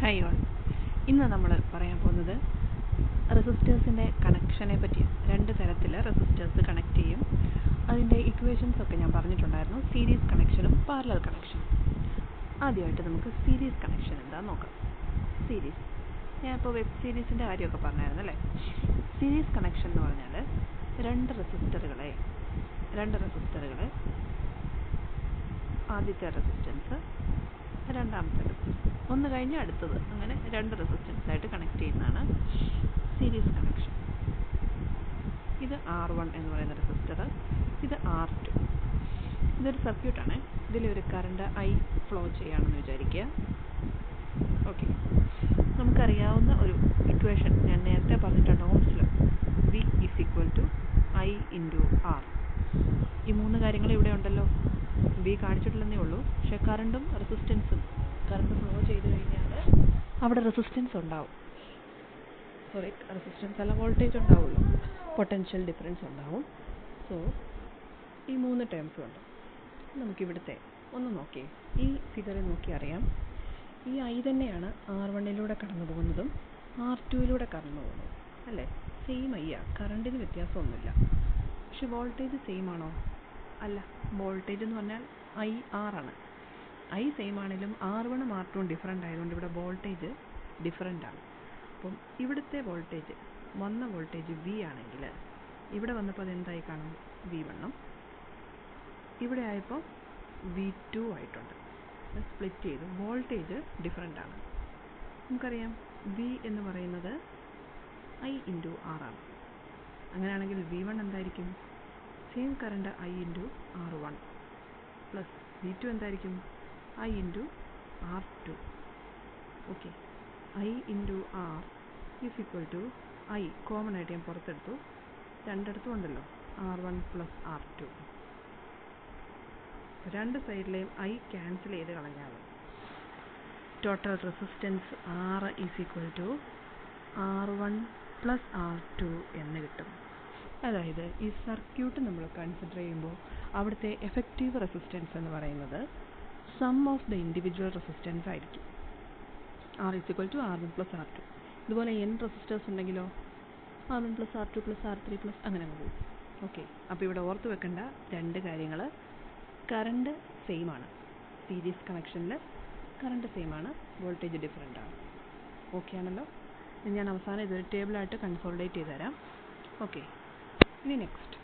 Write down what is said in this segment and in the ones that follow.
Hi all. ഇന്ന് നമ്മൾ പറയാൻ പോകുന്നത് റെസിസ്റ്റേഴ്സിൻ്റെ കണക്ഷനെ പറ്റിയാണ്. രണ്ട് തരത്തിൽ റെസിസ്റ്റേഴ്സ് കണക്ട് ചെയ്യും. അതിൻ്റെ ഇക്വേഷൻസ് ഒക്കെ ഞാൻ പറഞ്ഞിട്ടുണ്ടായിരുന്നു, സീരീസ് കണക്ഷനും പാരലൽ കണക്ഷനും. ആദ്യമായിട്ട് നമുക്ക് സീരീസ് കണക്ഷൻ എന്താണെന്ന് നോക്കാം. സീരീസ്, ഞാനിപ്പോൾ വെബ് സീരീസിൻ്റെ കാര്യമൊക്കെ പറഞ്ഞായിരുന്നു അല്ലേ. സീരീസ് കണക്ഷൻ എന്ന് പറഞ്ഞാൽ രണ്ട് റെസിസ്റ്ററുകളെ ആദ്യത്തെ റെസിസ്റ്റൻസ്, രണ്ടാമത്തെ റെസിസ്റ്റൻസ്, ഒന്ന് കഴിഞ്ഞ് അടുത്തത്, അങ്ങനെ രണ്ട് റെസിസ്റ്റൻസ് ആയിട്ട് കണക്ട് ചെയ്യുന്നതാണ് സീരീസ് കണക്ഷൻ. ഇത് R1 എന്ന് പറയുന്ന റെസിസ്റ്റർ, ഇത് R2. ഇതൊരു സർക്യൂട്ടാണ്. ഇതിലൊരു കറണ്ട് I ഫ്ലോ ചെയ്യുകയാണെന്ന് വിചാരിക്കുക. ഓക്കെ, നമുക്കറിയാവുന്ന ഒരു ഇക്വേഷൻ ഞാൻ നേരത്തെ പറഞ്ഞിട്ടുണ്ട്, Ohm's law, V = I × R. ഈ മൂന്ന് കാര്യങ്ങൾ ഇവിടെ ഉണ്ടല്ലോ. V കാണിച്ചിട്ടില്ലെന്നേ ഉള്ളൂ, പക്ഷേ കറണ്ടും റെസിസ്റ്റൻസും, കറണ്ട് ഫ്ലോ ചെയ്ത് കഴിഞ്ഞാൽ അവിടെ റെസിസ്റ്റൻസ് ഉണ്ടാവും. റെസിസ്റ്റൻസ് അല്ല, വോൾട്ടേജ് ഉണ്ടാവുമല്ലോ, പൊട്ടൻഷ്യൽ ഡിഫറൻസ് ഉണ്ടാവും. സോ ഈ മൂന്ന് ടേംസും ഉണ്ട്. നമുക്കിവിടുത്തെ ഒന്ന് നോക്കിയേ, ഈ ഫിഗറിൽ നോക്കി അറിയാം, ഈ I തന്നെയാണ് R1 കടന്നു പോകുന്നതും R2 കടന്നു പോകുന്നതും അല്ലേ. സെയിം I ആണ്, കറണ്ടിന് വ്യത്യാസമൊന്നുമില്ല. പക്ഷെ വോൾട്ടേജ് സെയിം ആണോ? അല്ല. വോൾട്ടേജ് എന്ന് പറഞ്ഞാൽ IR ആണ്. I സെയിം ആണെങ്കിലും R1ഉം R2ഉം ഡിഫറൻ്റ് ആയതുകൊണ്ട് ഇവിടെ വോൾട്ടേജ് ഡിഫറൻ്റ് ആണ്. അപ്പം ഇവിടുത്തെ വോൾട്ടേജ്, വന്ന വോൾട്ടേജ് V ആണെങ്കിൽ ഇവിടെ വന്നപ്പോൾ അത് എന്തായി കാണും? V1ഉം ഇവിടെ ആയപ്പോൾ V2 ആയിട്ടുണ്ട്. സ്പ്ലിറ്റ് ചെയ്തു, വോൾട്ടേജ് ഡിഫറൻ്റ് ആണ്. നമുക്കറിയാം V എന്ന് പറയുന്നത് I × R ആണ്. അങ്ങനെയാണെങ്കിൽ V1 എന്തായിരിക്കും? Same current I × R1 plus V2 എന്തായിരിക്കും? I × R2. Okay, I × R = I common ആയിട്ട് ഞാൻ പുറത്തെടുത്തു, രണ്ടിടത്തും ഉണ്ടല്ലോ, R1 + R2. രണ്ട് സൈഡിലെയും I ക്യാൻസൽ ചെയ്ത് കളഞ്ഞാൽ total resistance R = R1 + R2 എന്ന് കിട്ടും. അതായത് ഈ സർക്യൂട്ട് നമ്മൾ കൺസിഡർ ചെയ്യുമ്പോൾ അവിടുത്തെ എഫക്റ്റീവ് റെസിസ്റ്റൻസ് എന്ന് പറയുന്നത് sum of the individual resistance ആയിരിക്കും. R = R1 + R2. ഇതുപോലെ N റെസിസ്റ്റേഴ്സ് ഉണ്ടെങ്കിലോ R1 + R2 + R3 + അങ്ങനെ പോകും. ഓക്കെ, അപ്പോൾ ഇവിടെ ഓർത്ത് വെക്കേണ്ട രണ്ട് കാര്യങ്ങൾ: കറണ്ട് സെയിം ആണ്, സീരീസ് കണക്ഷനിൽ കറണ്ട് സെയിം ആണ്, വോൾട്ടേജ് ഡിഫറൻ്റ് ആണ്. ഓക്കെ ആണല്ലോ. ഞാൻ അവസാനം ഇതൊരു ടേബിളായിട്ട് കൺസോളിഡേറ്റ് ചെയ്ത് തരാം. ഓക്കെ, ഇനി നെക്സ്റ്റ്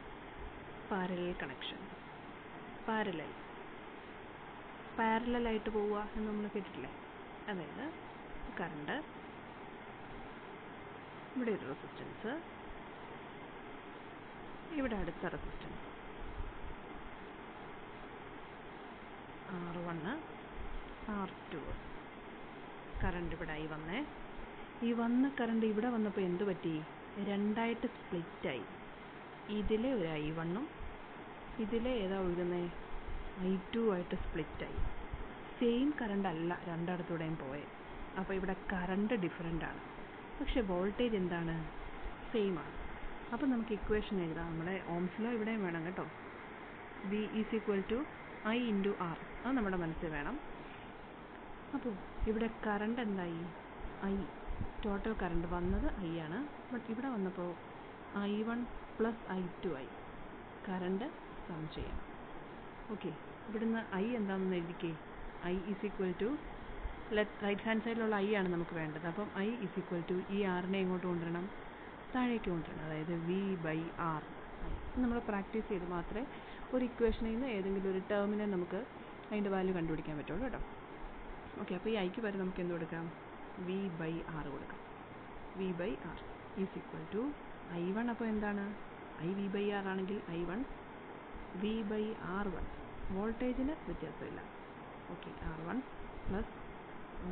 പാരലൽ കണക്ഷൻ. പാരലലായിട്ട് പോവുക എന്ന് നമ്മൾ കേട്ടിട്ടില്ലേ. അതായത് കറണ്ട്, ഇവിടെ ഒരു റെസിസ്റ്റൻസ്, ഇവിടെ അടുത്ത റെസിസ്റ്റൻസ് R1 R2. കറണ്ട് ഇവിടെ ആയി വന്നേ. ഈ വന്ന കറണ്ട് ഇവിടെ വന്നപ്പോൾ എന്ത് പറ്റി? രണ്ടായിട്ട് സ്പ്ലിറ്റായി. ഇതിലെ ഒരു I1ഉം ഇതിലെ ഏതാ ഒഴുകുന്നത്? I2 ആയിട്ട് സ്പ്ലിറ്റായി. സെയിം കറണ്ട് അല്ല രണ്ടിടത്തൂടെയും പോയെ. അപ്പോൾ ഇവിടെ കറണ്ട് ഡിഫറൻ്റ് ആണ്, പക്ഷെ വോൾട്ടേജ് എന്താണ്? സെയിം ആണ്. അപ്പോൾ നമുക്ക് ഇക്വേഷൻ എഴുതാം. നമ്മുടെ ഓംസ് ലോ ഇവിടെയും വേണം കേട്ടോ. V = I × R, അത് നമ്മുടെ മനസ്സിൽ വേണം. അപ്പോൾ ഇവിടെ കറണ്ട് എന്തായി? I, ടോട്ടൽ കറണ്ട് വന്നത് I ആണ്, ബട്ട് ഇവിടെ വന്നപ്പോൾ I1 + I2 ആയി. കറണ്ട് സം ചെയ്യാം. ഓക്കെ, ഇവിടുന്ന് I എന്താണെന്ന് എഴുതിക്കേ. I = റൈറ്റ് ഹാൻഡ് സൈഡിലുള്ള I ആണ് നമുക്ക് വേണ്ടത്. അപ്പം I = ഈ ആറിനെ എങ്ങോട്ട് കൊണ്ടുവരണം? താഴേക്ക് കൊണ്ടുവരണം. അതായത് V/R. നമ്മൾ പ്രാക്ടീസ് ചെയ്ത് മാത്രമേ ഒരു ഇക്വേഷനിൽ നിന്ന് ഏതെങ്കിലും ഒരു ടേമിനെ നമുക്ക് അതിൻ്റെ വാല്യൂ കണ്ടുപിടിക്കാൻ പറ്റുള്ളൂ കേട്ടോ. ഓക്കെ, അപ്പോൾ ഈ Iക്ക് പകരം നമുക്ക് എന്ത് കൊടുക്കാം? V/R കൊടുക്കാം. V/R = I1. അപ്പോൾ എന്താണ്? I V/R ആണെങ്കിൽ I1 V/R1. വോൾട്ടേജിന് വ്യത്യാസമില്ല. Okay, R1 +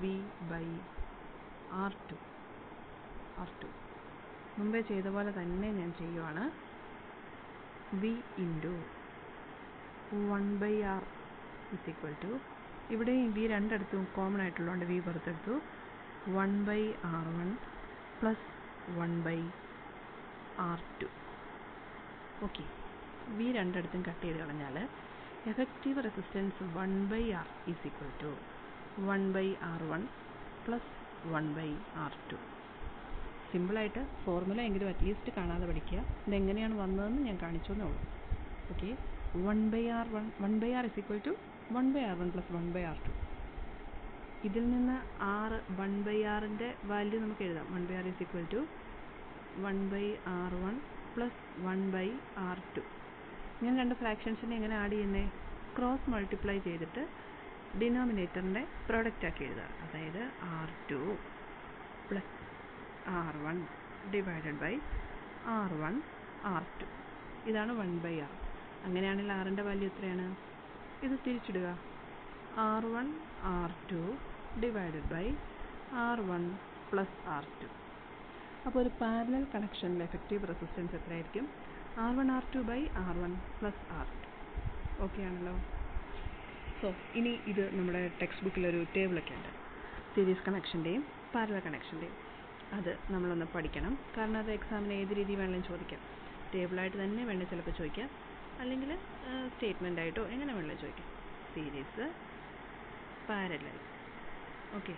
V/R2. മുമ്പേ ചെയ്ത പോലെ തന്നെ ഞാൻ ചെയ്യുവാണ്. V × 1/R = ഇവിടെയും V രണ്ടിടത്തും കോമൺ ആയിട്ടുള്ളതുകൊണ്ട് V പുറത്തെടുത്തു, 1/R1 + 1/R2. ഓക്കെ, V രണ്ടിടത്തും കട്ട് ചെയ്ത് കളഞ്ഞാൽ effective resistance 1/R = 1/R1 + 1/R2. സിമ്പിളായിട്ട് ഫോർമുല എങ്കിലും അറ്റ്ലീസ്റ്റ് കാണാതെ പഠിക്കുക. ഇതെങ്ങനെയാണ് വന്നതെന്ന് ഞാൻ കാണിച്ചെന്നേ ഉള്ളൂ. Okay, 1/R is equal to 1/R1 plus 1/R2. ഇതിൽ നിന്ന് 1/Rൻ്റെ വാല്യൂ നമുക്ക് എഴുതാം. 1/R is equal to 1/R1 plus 1/R2. ഞാൻ രണ്ട് ഫ്രാക്ഷൻസിനെ എങ്ങനെ ആഡ് ചെയ്യുന്നത്? ക്രോസ് മൾട്ടിപ്ലൈ ചെയ്തിട്ട് ഡിനോമിനേറ്ററിൻ്റെ പ്രോഡക്റ്റ് ആക്കി എഴുതുക. അതായത് R2 plus R1 divided by R1 R2. ഇതാണ് 1/R. അങ്ങനെയാണെങ്കിൽ ആറിൻ്റെ വാല്യൂ എത്രയാണ്? ഇത് തിരിച്ചിടുക. R1 R2 divided by R1 plus R2. അപ്പോൾ ഒരു പാരലൽ കണക്ഷനിൽ എഫക്റ്റീവ് റെസിസ്റ്റൻസ് എത്രയായിരിക്കും? R1 R2 by R1 plus R2. Okay ആണല്ലോ. സോ ഇനി ഇത് നമ്മുടെ ടെക്സ്റ്റ് ബുക്കിലൊരു ടേബിളൊക്കെ ഉണ്ട്, സീരീസ് കണക്ഷൻ്റെയും പാരലൽ കണക്ഷൻ്റെയും. അത് നമ്മളൊന്ന് പഠിക്കണം. കാരണം അത് എക്സാമിന് ഏത് രീതി വേണമെങ്കിലും ചോദിക്കാം. ടേബിളായിട്ട് തന്നെ വേണമെങ്കിൽ ചിലപ്പോൾ ചോദിക്കാം, അല്ലെങ്കിൽ സ്റ്റേറ്റ്മെൻ്റ് ആയിട്ടോ എങ്ങനെ വേണമെങ്കിലും ചോദിക്കാം. Series, parallel. ഓക്കെ,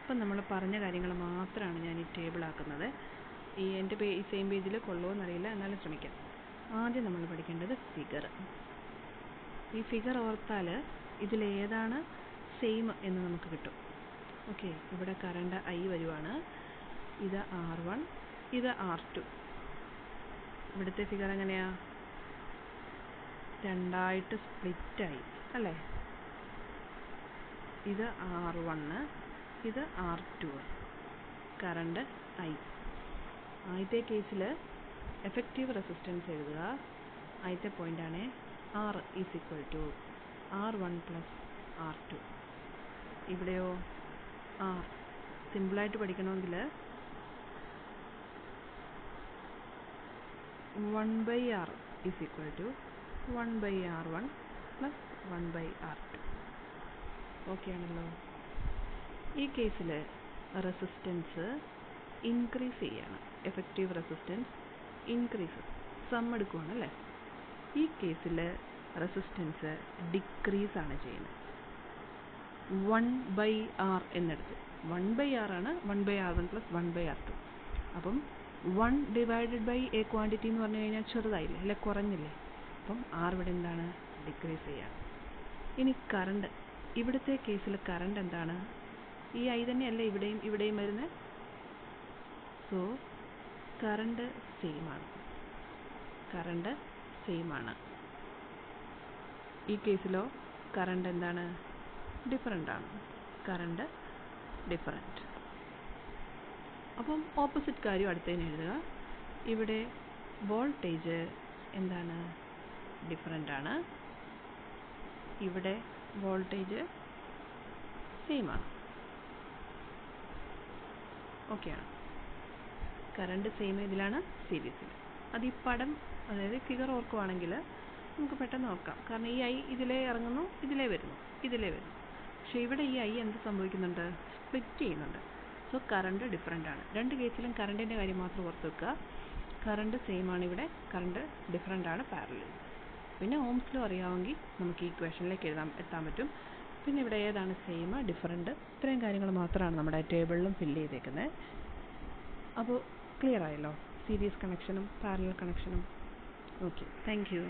അപ്പം നമ്മൾ പറഞ്ഞ കാര്യങ്ങൾ മാത്രമാണ് ഞാൻ ഈ ടേബിളാക്കുന്നത്. എൻ്റെ ഈ സെയിം പേജിൽ കൊള്ളുമോ എന്നറിയില്ല, എന്നാലും ശ്രമിക്കാം. ആദ്യം നമ്മൾ പഠിക്കേണ്ടത് ഫിഗർ. ഈ ഫിഗർ ഓർത്താൽ ഇതിലേതാണ് സെയിം എന്ന് നമുക്ക് കിട്ടും. ഓക്കെ, ഇവിടെ കറണ്ട് I വരുവാണ്. ഇത് R1, ഇത് R2. ഇവിടുത്തെ ഫിഗർ എങ്ങനെയാ? രണ്ടായിട്ട് സ്പ്ലിറ്റായി അല്ലേ? ഇത് R1, ഇത് R2. Current I. ആദ്യത്തെ കേസിൽ എഫക്റ്റീവ് റെസിസ്റ്റൻസ് എഴുതുക. ആദ്യത്തെ പോയിൻ്റാണ് R is equal to R1 plus R2. ഇവിടെയോ R. സിമ്പിളായിട്ട് പഠിക്കണമെങ്കിൽ 1/R is equal to 1/R1 plus 1/R2. Okay ആണല്ലോ. ഈ കേസിൽ റെസിസ്റ്റൻസ് ഇൻക്രീസ് ചെയ്യാണ്. എഫക്റ്റീവ് റെസിസ്റ്റൻസ് ഇൻക്രീസ്, സം എടുക്കുവാണ് അല്ലേ? ഈ കേസിൽ റെസിസ്റ്റൻസ് ഡിക്രീസ് ആണ് ചെയ്യുന്നത്. 1/R എന്നെടുത്ത് 1/R ആണ് 1/R1 പ്ലസ് 1/R2. അപ്പം 1 ഡിവൈഡഡ് ബൈ എ ക്വാണ്ടിറ്റി എന്ന് പറഞ്ഞു കഴിഞ്ഞാൽ ചെറുതായില്ലേ, അല്ലെ? കുറഞ്ഞില്ലേ? അപ്പം R ഇവിടെ എന്താണ്? ഡിക്രീസ് ചെയ്യാണ്. ഇനി കറണ്ട്, ഇവിടുത്തെ കേസിൽ കറണ്ട് എന്താണ്? ഈ I തന്നെയല്ലേ ഇവിടെയും വരുന്നത്? സോ കറണ്ട് സെയിം ആണ്. ഈ കേസിലോ കറണ്ട് എന്താണ്? ഡിഫറൻ്റ് ആണ്. Current different. അപ്പം ഓപ്പോസിറ്റ് കാര്യം അടുത്തതിന് എഴുതുക. ഇവിടെ വോൾട്ടേജ് എന്താണ്? ഡിഫറൻ്റ് ആണ്. ഇവിടെ വോൾട്ടേജ് സെയിം ആണ്. ഓക്കെയാണ്. കറണ്ട് സെയിം ഇതിലാണ്, സീരീസിൽ. അത് ഈ പടം, അതായത് ഫിഗർ ഓർക്കുവാണെങ്കിൽ നമുക്ക് പെട്ടെന്ന് നോക്കാം. കാരണം ഈ I ഇതിലേ ഇറങ്ങുന്നു, ഇതിലേ വരുന്നു. പക്ഷേ ഇവിടെ ഈ I എന്ത് സംഭവിക്കുന്നുണ്ട്? സ്പ്ലിറ്റ് ചെയ്യുന്നുണ്ട്. സോ കറണ്ട് ഡിഫറൻ്റ് ആണ്. രണ്ട് കേസിലും കറണ്ടിൻ്റെ കാര്യം മാത്രം ഓർത്ത് വെക്കുക. കറണ്ട് സെയിം ആണ് ഇവിടെ, കറണ്ട് ഡിഫറൻ്റ് ആണ് പാരലൽ. പിന്നെ ഓംസിലും അറിയാമെങ്കിൽ നമുക്ക് ഈ ഇക്വേഷനിലേക്ക് എത്താൻ പറ്റും. പിന്നെ ഇവിടെ ഏതാണ് സെയിം, ഡിഫറൻറ്റ്, ഇത്രയും കാര്യങ്ങൾ മാത്രമാണ് നമ്മുടെ ടേബിളിലും ഫില്ല് ചെയ്തേക്കുന്നത്. അപ്പോൾ ക്ലിയർ ആയല്ലോ സീരീസ് കണക്ഷനും പാരലൽ കണക്ഷനും. Okay, thank you.